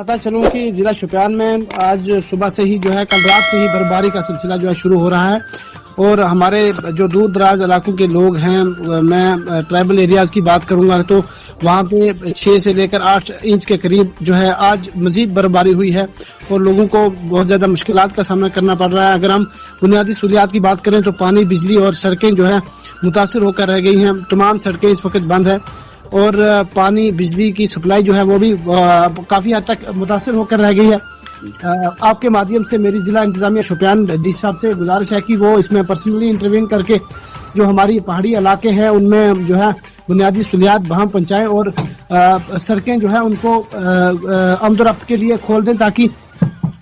बताता चलूं कि जिला शोपियान में आज सुबह से ही जो है कल रात से ही बर्फबारी का सिलसिला जो है शुरू हो रहा है और हमारे जो दूर दराज इलाकों के लोग हैं, मैं ट्राइबल एरियाज की बात करूंगा तो वहाँ पे 6 से लेकर 8 इंच के करीब जो है आज मजीद बर्फबारी हुई है और लोगों को बहुत ज्यादा मुश्किलात का सामना करना पड़ रहा है। अगर हम बुनियादी सहूलियात की बात करें तो पानी, बिजली और सड़कें जो है मुतासिर होकर रह गई हैं। तमाम सड़कें इस वक्त बंद है और पानी, बिजली की सप्लाई जो है वो भी काफी हद तक मुतासिर होकर रह गई है। आपके माध्यम से मेरी जिला इंतजामिया शोपियान डी साहब से गुजारिश है कि वो इसमें पर्सनली इंटरवीन करके जो हमारी पहाड़ी इलाके हैं उनमें जो है बुनियादी सहूलियात बहाम पहुंचाएं और सड़कें जो है उनको आमदोरफ्त के लिए खोल दें, ताकि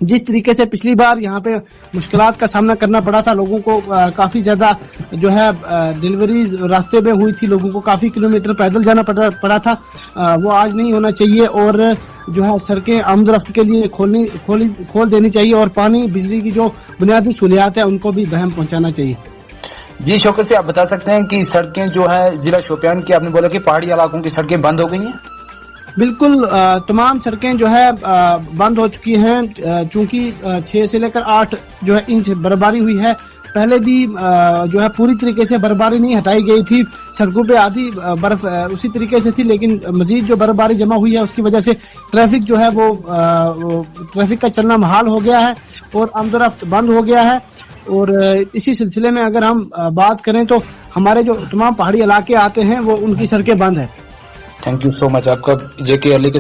जिस तरीके से पिछली बार यहाँ पे मुश्किलात का सामना करना पड़ा था, लोगों को काफी ज्यादा जो है डिलीवरीज रास्ते में हुई थी, लोगों को काफी किलोमीटर पैदल जाना पड़ा था, वो आज नहीं होना चाहिए और जो है सड़कें आमदोरफ्त के लिए खोल देनी चाहिए और पानी, बिजली की जो बुनियादी सहूलियात है उनको भी बहम पहुंचाना चाहिए। जी शौकत से आप बता सकते हैं कि सड़कें जो है जिला शोपियान की, आपने बोला कि पहाड़ी इलाकों की सड़कें बंद हो गई हैं? बिल्कुल, तमाम सड़कें जो है बंद हो चुकी हैं, चूंकि 6 से लेकर 8 जो है इंच बर्फबारी हुई है। पहले भी जो है पूरी तरीके से बर्फबारी नहीं हटाई गई थी, सड़कों पे आधी बर्फ उसी तरीके से थी, लेकिन मजीद जो बर्फबारी जमा हुई है उसकी वजह से ट्रैफिक जो है वो ट्रैफिक का चलना महाल हो गया है और आमदोरफ्त बंद हो गया है। और इसी सिलसिले में अगर हम बात करें तो हमारे जो तमाम पहाड़ी इलाके आते हैं वो उनकी सड़कें बंद है। Thank you so much. आपका जेके अली के